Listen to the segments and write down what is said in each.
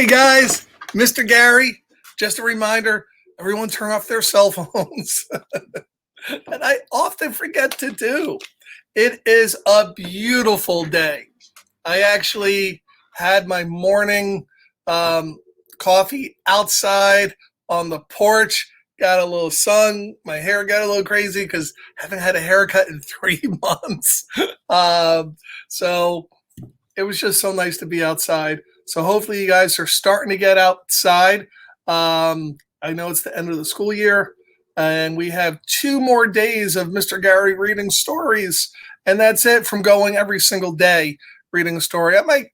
Hey guys, Mr. Gary. Just a reminder, everyone turn off their cell phones. And I often forget to do. It is a beautiful day. I actually had my morning coffee outside on the porch, got a little sun. My hair got a little crazy because I haven't had a haircut in 3 months. So it was just so nice to be outside. So hopefully you guys are starting to get outside. I know it's the end of the school year, and we have 2 more days of Mr. Gary reading stories, and that's it from going every single day reading a story. I might,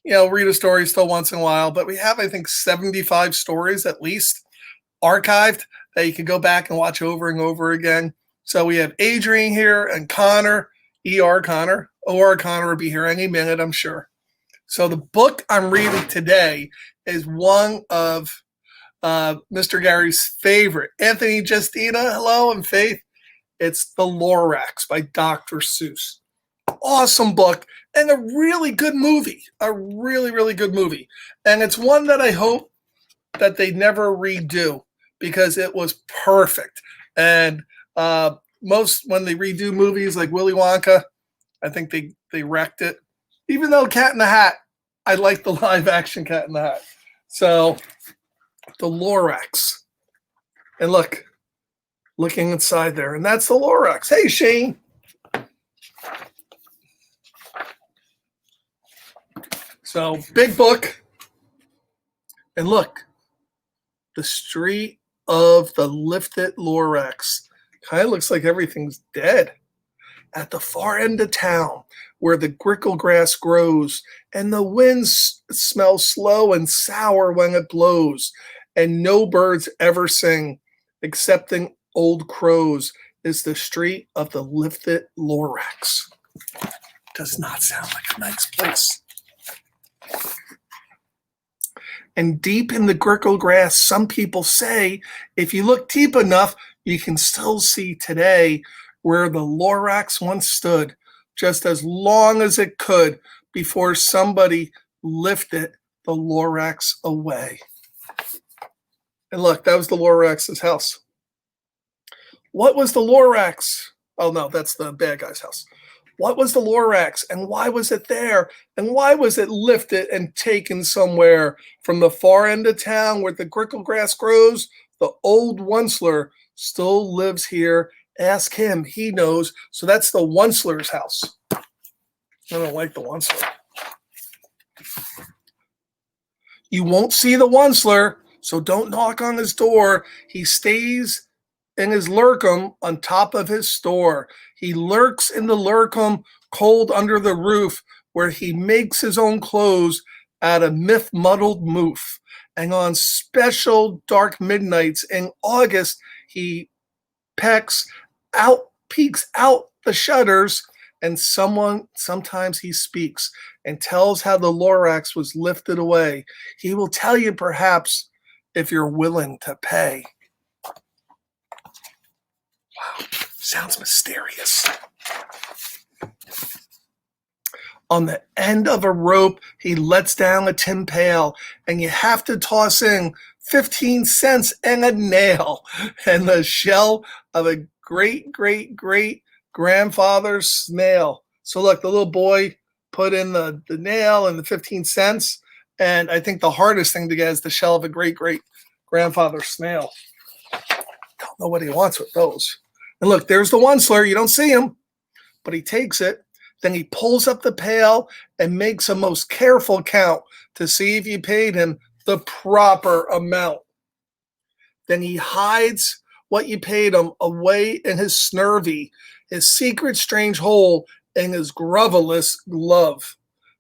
read a story still once in a while, but we have, I think, 75 stories at least archived that you can go back and watch over and over again. So we have Adrian here and Connor, E.R. Connor. O.R. Connor will be here any minute, I'm sure. So the book I'm reading today is one of Mr. Gary's favorite. Anthony, Justina, hello, and Faith. It's The Lorax by Dr. Seuss. Awesome book and a really good movie. A really, really good movie. And it's one that I hope that they never redo because it was perfect. And most when they redo movies like Willy Wonka, I think they wrecked it. Even though Cat in the Hat, I like the live action Cat in the Hat. So the Lorax. And looking inside there, and that's the Lorax. Hey, Shane. So big book. And look, the street of the lifted Lorax. Kind of looks like everything's dead. At the far end of town, where the grickle grass grows, and the wind smells slow and sour when it blows, and no birds ever sing, excepting old crows, is the street of the lifted Lorax. Does not sound like a nice place. And deep in the grickle grass, some people say, if you look deep enough, you can still see today where the Lorax once stood, just as long as it could before somebody lifted the Lorax away. And look, that was the Lorax's house. What was the Lorax? Oh no, that's the bad guy's house. What was the Lorax, and why was it there? And why was it lifted and taken somewhere from the far end of town where the grickle grass grows? The old Onceler still lives here. Ask him, he knows. So that's the Onceler's house. I don't like the Onceler. You won't see the Onceler, so don't knock on his door. He stays in his lurkum on top of his store. He lurks in the lurkum, cold under the roof, where he makes his own clothes out of myth-muddled moof. And on special dark midnights in August, he peeks out the shutters, and sometimes he speaks and tells how the Lorax was lifted away. He will tell you perhaps if you're willing to pay. Wow, sounds mysterious. On the end of a rope, he lets down a tin pail, and you have to toss in 15 cents and a nail, and the shell of a great-great-great-grandfather's snail. So look, the little boy put in the nail and the 15 cents, and I think the hardest thing to get is the shell of a great-great-grandfather's snail. Don't know what he wants with those. And look, there's the Onceler. You don't see him, but he takes it. Then he pulls up the pail and makes a most careful count to see if you paid him the proper amount. Then he hides what you paid him away in his snurvy, his secret strange hole in his grovelous glove.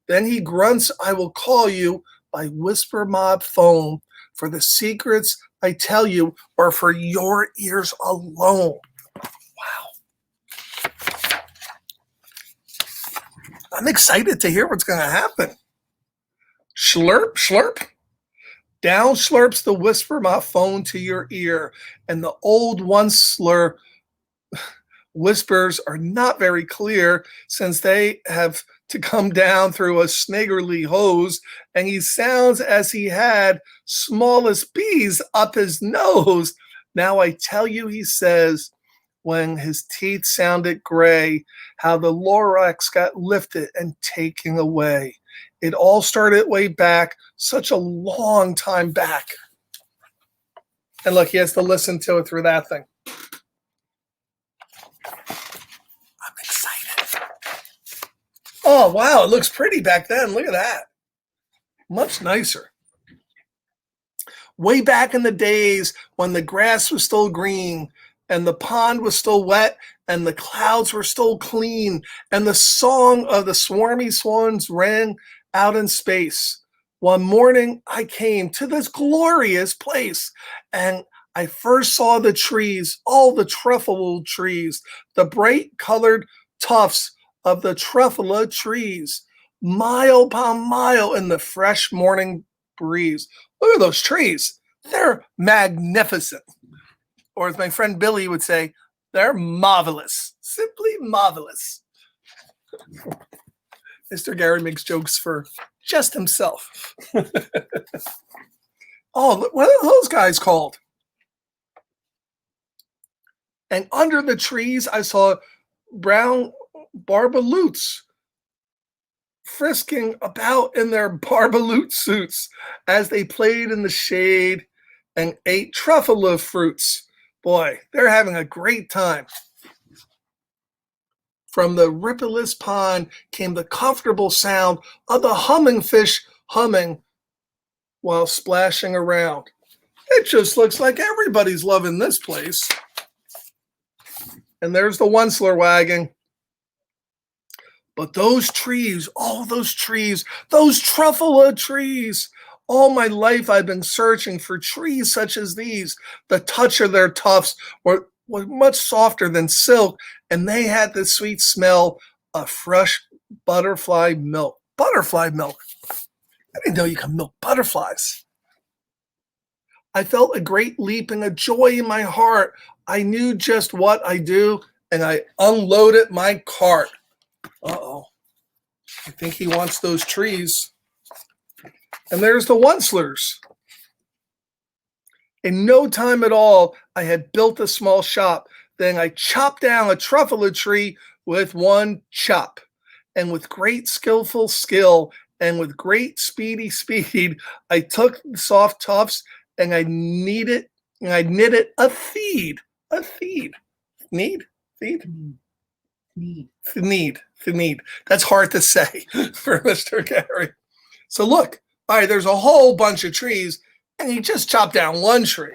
Then he grunts, I will call you by whisper mob phone, for the secrets I tell you are for your ears alone. Wow. I'm excited to hear what's going to happen. Slurp, slurp. Down slurps the whisper my phone to your ear, and the old Onceler whispers are not very clear since they have to come down through a snaggerly hose, and he sounds as he had smallest bees up his nose. Now I tell you, he says, when his teeth sounded gray, how the Lorax got lifted and taken away. It all started way back, such a long time back. And look, he has to listen to it through that thing. I'm excited. Oh, wow, it looks pretty back then. Look at that. Much nicer. Way back in the days when the grass was still green and the pond was still wet and the clouds were still clean and the song of the swarmy swans rang out in space. One morning I came to this glorious place and I first saw the trees, all the truffle trees, the bright colored tufts of the truffula trees, mile upon mile in the fresh morning breeze. Look at those trees. They're magnificent. Or as my friend Billy would say, they're marvelous. Simply marvelous. Mr. Gary makes jokes for just himself. Oh, what are those guys called? And under the trees, I saw brown barbaloots frisking about in their barbaloot suits as they played in the shade and ate truffle fruits. Boy, they're having a great time. From the rippleless pond came the comfortable sound of the humming fish humming while splashing around. It just looks like everybody's loving this place. And there's the Onceler wagging. But those trees, all those trees, those truffle trees, all my life I've been searching for trees such as these. The touch of their tufts were much softer than silk, and they had the sweet smell of fresh butterfly milk. Butterfly milk. I didn't know you could milk butterflies. I felt a great leap and a joy in my heart. I knew just what I do, and I unloaded my cart. Uh-oh. I think he wants those trees. And there's the Oncelers. In no time at all, I had built a small shop. Then I chopped down a truffle tree with one chop. And with great skillful skill and with great speedy speed, I took the soft tufts and I knitted a feed. A feed. Need? Feed? Need. That's hard to say for Mr. Gary. So look, all right, there's a whole bunch of trees, and he just chopped down one tree.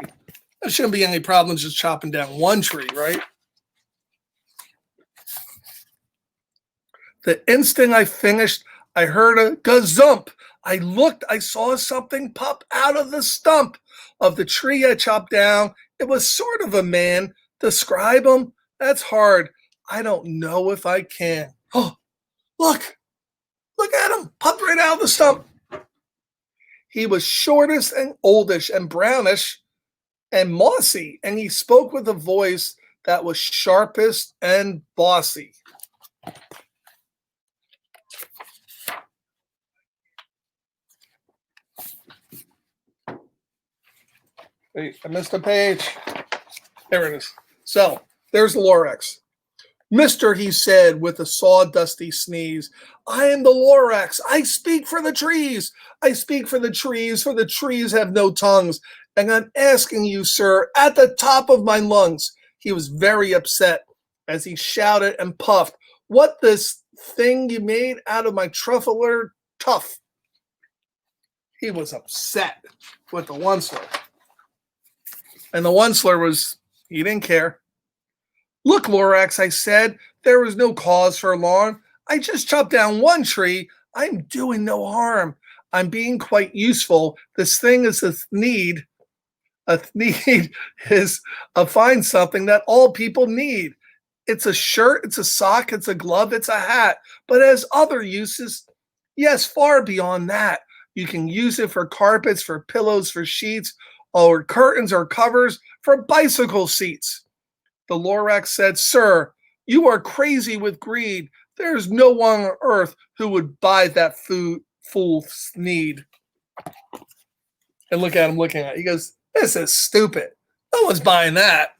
There shouldn't be any problems just chopping down one tree, right? The instant I finished, I heard a gazump. I looked, I saw something pop out of the stump of the tree I chopped down. It was sort of a man. Describe him? That's hard. I don't know if I can. Oh, look at him. Popped right out of the stump. He was shortish and oldish and brownish and mossy, and he spoke with a voice that was sharpest and bossy. Wait, I missed a page. There it is. So, there's Lorax. Mister, he said with a sawdusty sneeze, I am the Lorax. I speak for the trees. I speak for the trees have no tongues. And I'm asking you, sir, at the top of my lungs. He was very upset as he shouted and puffed, what this thing you made out of my truffler tuff? He was upset with the Onceler. And the Onceler he didn't care. Look, Lorax, I said, there was no cause for alarm. I just chopped down one tree. I'm doing no harm. I'm being quite useful. This thing is a need. A need is a find something that all people need. It's a shirt, it's a sock, it's a glove, it's a hat, but it has other uses. Yes, far beyond that. You can use it for carpets, for pillows, for sheets, or curtains or covers, for bicycle seats. The Lorax said, sir, you are crazy with greed. There's no one on earth who would buy that fool Sneed. And look at him looking at it. He goes, this is stupid. No one's buying that.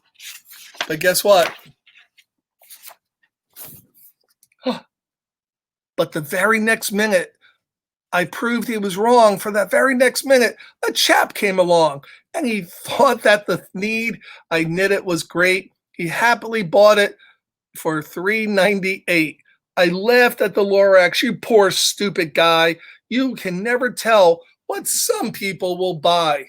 But guess what? But the very next minute, I proved he was wrong. For that very next minute, a chap came along and he thought that the Sneed I knit it was great. He happily bought it for $3.98. I laughed at the Lorax. You poor stupid guy. You can never tell what some people will buy.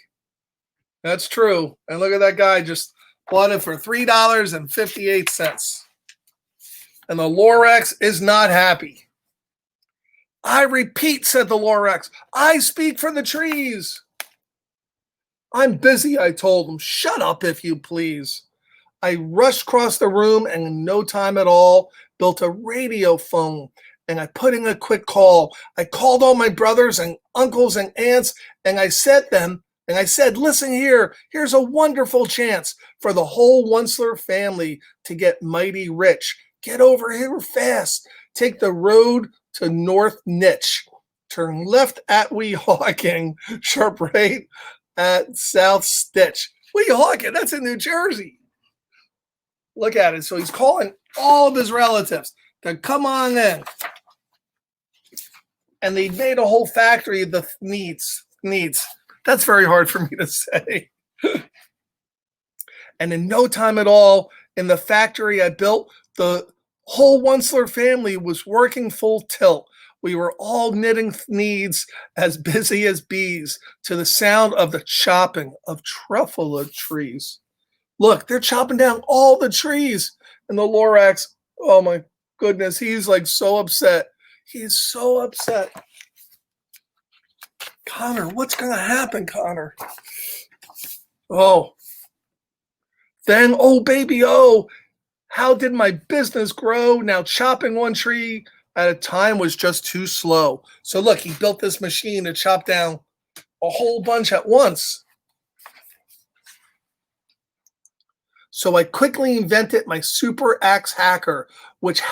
That's true. And look at that guy just bought it for $3.58. And the Lorax is not happy. I repeat, said the Lorax, I speak for the trees. I'm busy, I told him. Shut up, if you please. I rushed across the room and in no time at all built a radio phone and I put in a quick call. I called all my brothers and uncles and aunts and I said, listen here, here's a wonderful chance for the whole Onceler family to get mighty rich. Get over here fast. Take the road to North Niche. Turn left at Weehawken, sharp right at South Stitch. Weehawken, that's in New Jersey. Look at it. So he's calling all of his relatives to come on in. And they made a whole factory of the Needs. That's very hard for me to say. And in no time at all, in the factory I built, the whole Onceler family was working full tilt. We were all knitting Needs as busy as bees to the sound of the chopping of truffula trees. Look, they're chopping down all the trees. And the Lorax, oh my goodness, he's like so upset. He's so upset. Connor, what's going to happen, Connor? Oh. Then, oh, baby, oh, how did my business grow? Now chopping one tree at a time was just too slow. So look, he built this machine to chop down a whole bunch at once. So I quickly invented my super axe hacker, which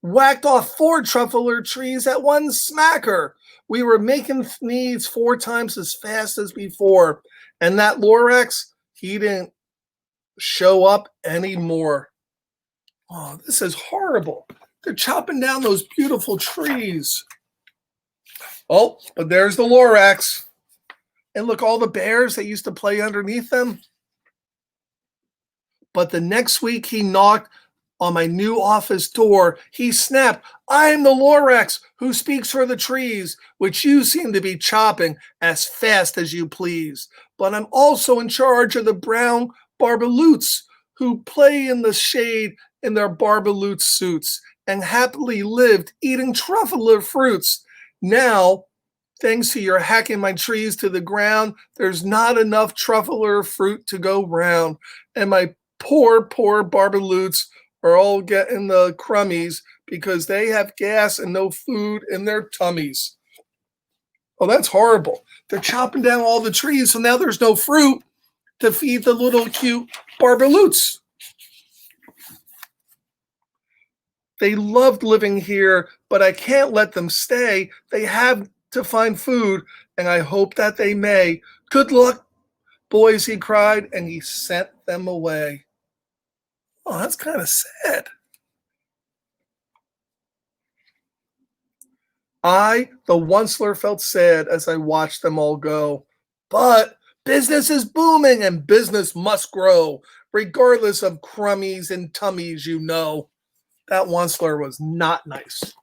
whacked off 4 truffler trees at one smacker. We were making Needs 4 times as fast as before. And that Lorax, he didn't show up anymore. Oh, this is horrible. They're chopping down those beautiful trees. Oh, but there's the Lorax. And look, all the bears that used to play underneath them. But the next week he knocked on my new office door. He snapped, I'm the Lorax who speaks for the trees, which you seem to be chopping as fast as you please. But I'm also in charge of the brown Barbaloots who play in the shade in their Barbaloot suits and happily lived eating truffler fruits. Now, thanks to your hacking my trees to the ground, there's not enough truffler fruit to go round. And my poor Barbaloots are all getting the crummies because they have gas and no food in their tummies. Oh, that's horrible. They're chopping down all the trees, so now there's no fruit to feed the little cute Barbaloots. They loved living here, but I can't let them stay. They have to find food, and I hope that they may. Good luck, boys, he cried, and he sent them away. Oh, that's kind of sad. I, the Onceler, felt sad as I watched them all go. But business is booming and business must grow, regardless of crummies and tummies, you know. That Onceler was not nice.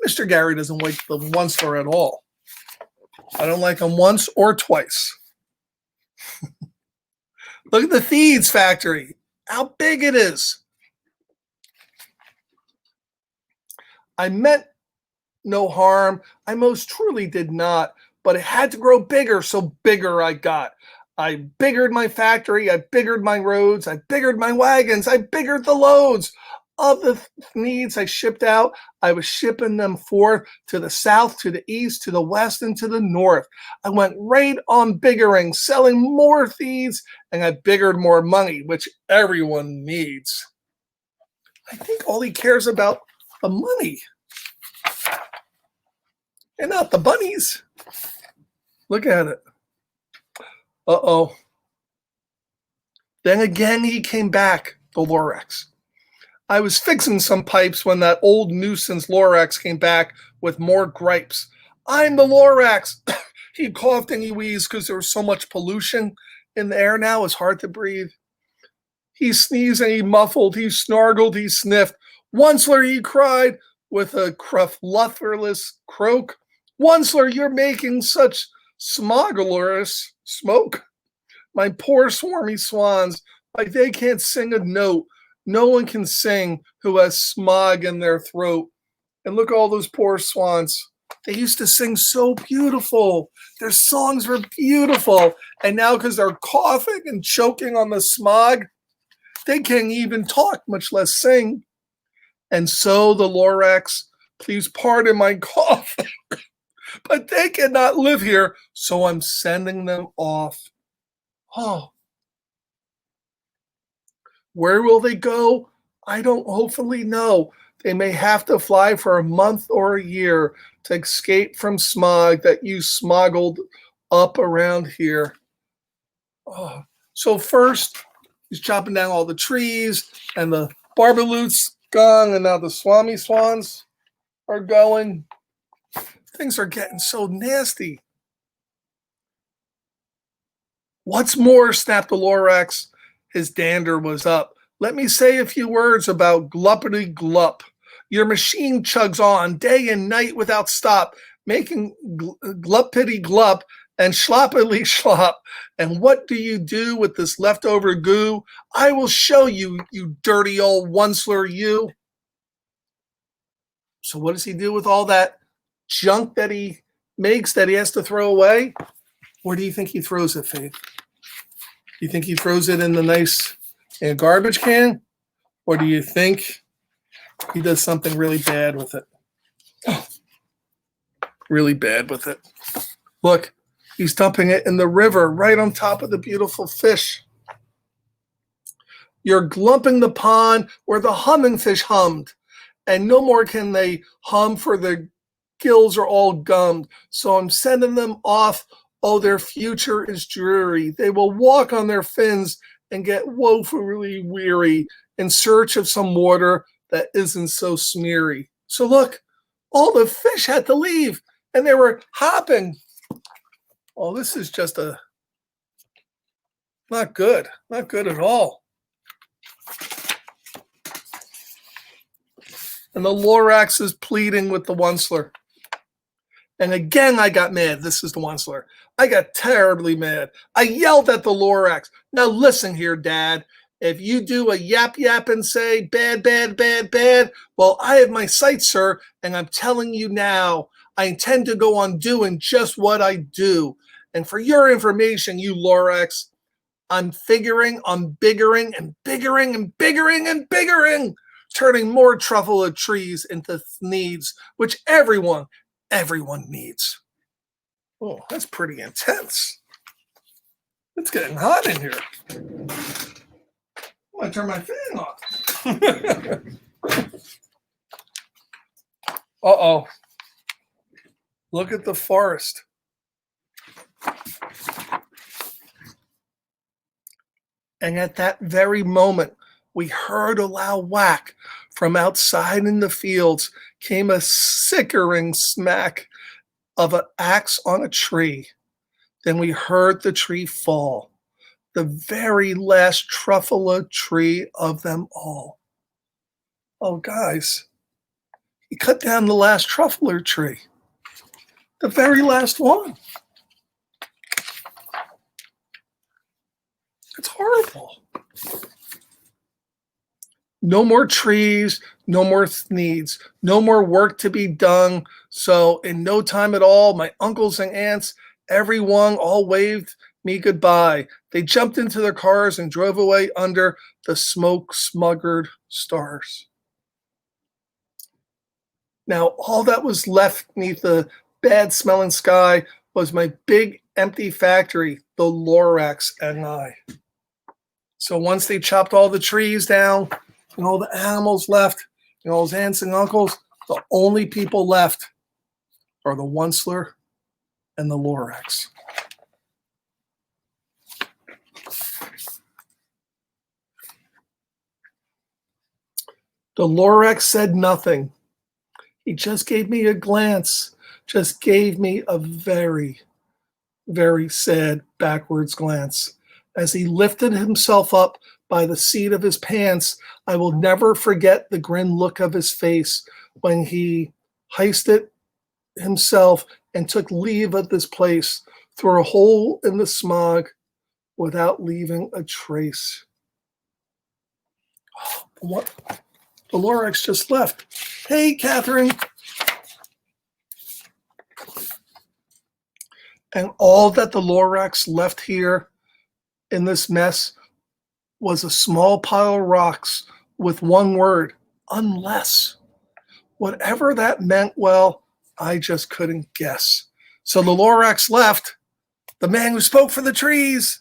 Mr. Gary doesn't like the Onceler at all. I don't like him once or twice. Look at the Thieves factory. How big it is. I meant no harm. I most truly did not. But it had to grow bigger, so bigger I got. I biggered my factory. I biggered my roads. I biggered my wagons. I biggered the loads. Of the Needs I shipped out, I was shipping them forth to the south, to the east, to the west, and to the north. I went right on biggering, selling more Thieves, and I biggered more money, which everyone needs. I think all he cares about the money and not the bunnies. Look at it. Uh-oh. Then again he came back, the Lorax. I was fixing some pipes when that old nuisance Lorax came back with more gripes. I'm the Lorax. He coughed and he wheezed because there was so much pollution in the air now. It's hard to breathe. He sneezed and he muffled. He snargled. He sniffed. Onceler, he cried with a crufflufferless croak. Onceler, you're making such smogglorous smoke. My poor swarmy swans, like they can't sing a note. No one can sing who has smog in their throat. And look at all those poor swans. They used to sing so beautiful. Their songs were beautiful. And now because they're coughing and choking on the smog, they can't even talk, much less sing. And so the Lorax, please pardon my cough, but they cannot live here, so I'm sending them off. Oh. Where will they go? I don't hopefully know. They may have to fly for a month or a year to escape from smog that you smoggled up around here. Oh. So first, he's chopping down all the trees, and the Barbaloots gone, and now the Swami Swans are going. Things are getting so nasty. What's more, snapped the Lorax. His dander was up. Let me say a few words about gluppity glup. Your machine chugs on day and night without stop, making gluppity glup and sloppily slop. And what do you do with this leftover goo? I will show you, you dirty old onceler, you. So what does he do with all that junk that he makes that he has to throw away? Where do you think he throws it, Faith? You think he throws it in the nice garbage can? Or do you think he does something really bad with it? Oh, really bad with it. Look, he's dumping it in the river right on top of the beautiful fish. You're glumping the pond where the humming fish hummed. And no more can they hum, for their gills are all gummed. So I'm sending them off. Oh, their future is dreary. They will walk on their fins and get woefully weary in search of some water that isn't so smeary. So look, all the fish had to leave, and they were hopping. Oh, this is just not good at all. And the Lorax is pleading with the onceler. And again, I got mad. This is the onceler. I got terribly mad. I yelled at the Lorax. Now listen here, Dad. If you do a yap and say bad, bad, bad, bad, well, I have my sights, sir, and I'm telling you now, I intend to go on doing just what I do. And for your information, you Lorax, I'm figuring on biggering and biggering and biggering and biggering, turning more truffle of trees into needs, which everyone needs. Oh, that's pretty intense. It's getting hot in here. I'm going to turn my fan off. Uh-oh. Look at the forest. And at that very moment, we heard a loud whack. From outside in the fields came a sickering smack of an axe on a tree. Then we heard the tree fall, the very last truffula tree of them all. Oh, guys, he cut down the last truffler tree, the very last one. It's horrible. No more trees, no more needs, no more work to be done. So in no time at all, my uncles and aunts, everyone all waved me goodbye. They jumped into their cars and drove away under the smoke-smuggered stars. Now, all that was left beneath the bad-smelling sky was my big empty factory, the Lorax and I. So once they chopped all the trees down, and all the animals left, his aunts and uncles, the only people left are the Onceler and the Lorax. The Lorax said nothing. He just gave me a glance, just gave me a very, very sad backwards glance. As he lifted himself up by the seat of his pants, I will never forget the grin look of his face when he heisted himself and took leave of this place through a hole in the smog without leaving a trace. What? The Lorax just left. Hey, Catherine. And all that the Lorax left here in this mess was a small pile of rocks with one word, unless. Whatever that meant, well, I just couldn't guess. So the Lorax left, the man who spoke for the trees,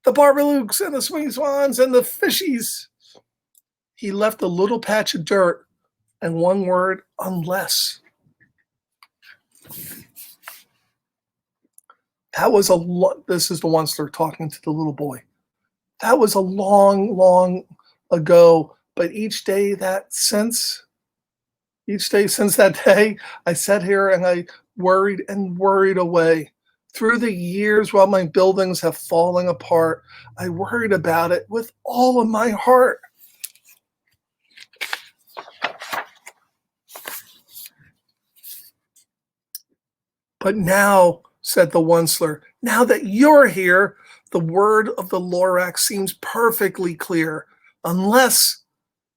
the barbalooks and the swing swans and the fishies. He left a little patch of dirt and one word, unless. That was this is the Onceler talking to the little boy. That was a long, long ago, but each day since that day, I sat here and I worried and worried away. Through the years while my buildings have fallen apart, I worried about it with all of my heart. But now, said the Onceler, now that you're here, the word of the Lorax seems perfectly clear, unless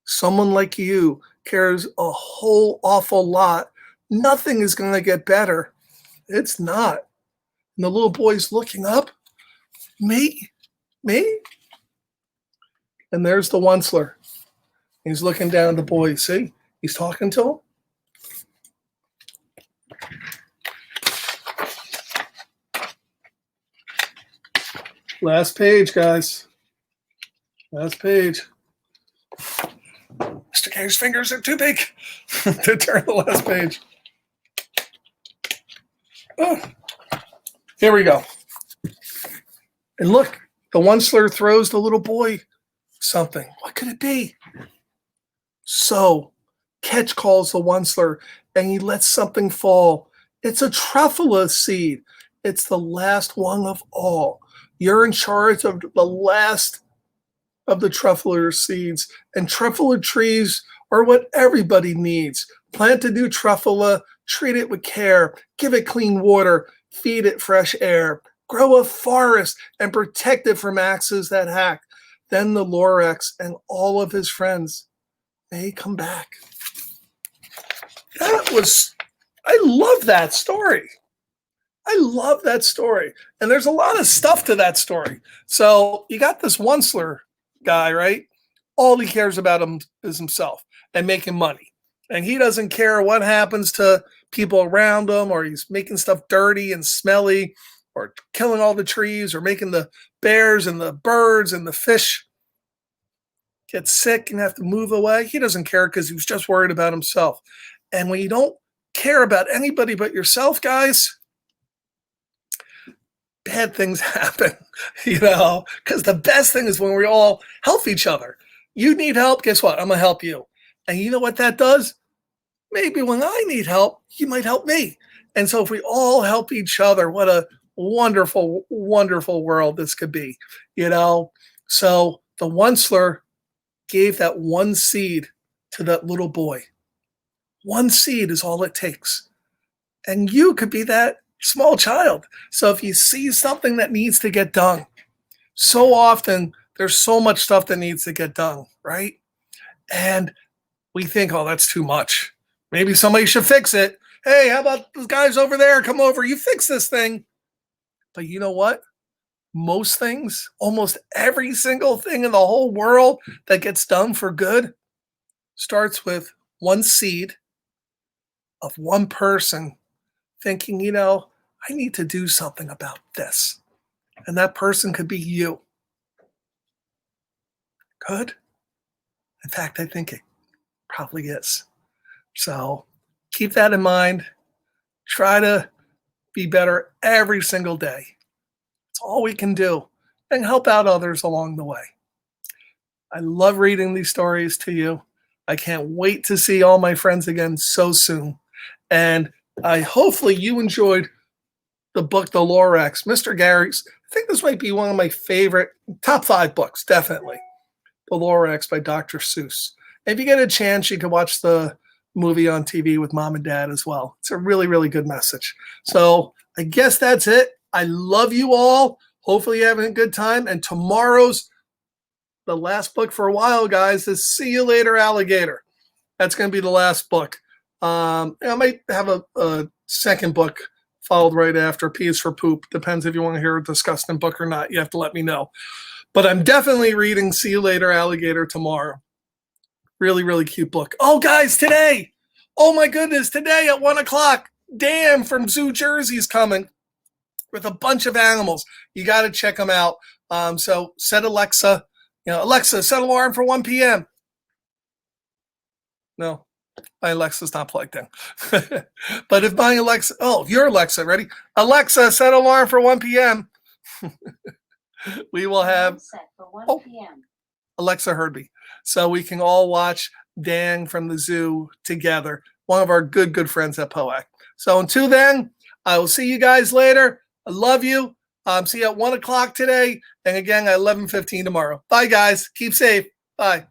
someone like you cares a whole awful lot, nothing is going to get better. It's not. And the little boy's looking up. Me? And there's the Onceler. He's looking down at the boy. See? He's talking to him. Last page, guys. Last page. Mr. K's fingers are too big to turn the last page. Oh. Here we go. And look, the Onceler throws the little boy something. What could it be? So, Ketch calls the Onceler, and he lets something fall. It's a truffula seed. It's the last one of all. You're in charge of the last of the truffula seeds, and truffula trees are what everybody needs. Plant a new truffula, treat it with care, give it clean water, feed it fresh air, grow a forest, and protect it from axes that hack. Then the Lorax and all of his friends may come back. I love that story. I love that story. And there's a lot of stuff to that story. So you got this Onceler guy, right? All he cares about is himself and making money. And he doesn't care what happens to people around him, or he's making stuff dirty and smelly, or killing all the trees, or making the bears and the birds and the fish get sick and have to move away. He doesn't care because he was just worried about himself. And when you don't care about anybody but yourself, guys, bad things happen, because the best thing is when we all help each other. You need help, guess what? I'm going to help you. And you know what that does? Maybe when I need help, you might help me. And so if we all help each other, what a wonderful, wonderful world this could be, So the Onceler gave that one seed to that little boy. One seed is all it takes. And you could be that small child. So if you see something that needs to get done, so often there's so much stuff that needs to get done, right? And we think, oh, that's too much. Maybe somebody should fix it. Hey, how about those guys over there? Come over, you fix this thing. But you know what? Most things, almost every single thing in the whole world that gets done for good starts with one seed of one person thinking, I need to do something about this. And that person could be you. Good? In fact, I think it probably is. So keep that in mind. Try to be better every single day. It's all we can do, and help out others along the way. I love reading these stories to you. I can't wait to see all my friends again so soon. And I hopefully you enjoyed the book, The Lorax, Mr. Gary's. I think this might be one of my favorite top 5 books, definitely. The Lorax by Dr. Seuss. If you get a chance, you can watch the movie on TV with mom and dad as well. It's a really, really good message. So I guess that's it. I love you all. Hopefully you're having a good time. And tomorrow's the last book for a while, guys, is See You Later, Alligator. That's going to be the last book. I might have a second book followed right after, P is for Poop. Depends if you want to hear a disgusting book or not. You have to let me know. But I'm definitely reading See You Later, Alligator tomorrow. Really, really cute book. Oh, guys, today. Oh, my goodness. Today at 1 o'clock, Dan from Zoo Jersey's coming with a bunch of animals. You got to check them out. So set Alexa, Alexa, set alarm for 1 p.m. No, my Alexa's not plugged in. But if my Alexa, your Alexa, ready? Alexa, set alarm for 1 p.m. We will have set for 1 p.m. Alexa heard me. So we can all watch Dan from the zoo together. One of our good friends at POAC. So until then, I will see you guys later. I love you. See you at 1 o'clock today. And again at 11:15 tomorrow. Bye, guys. Keep safe. Bye.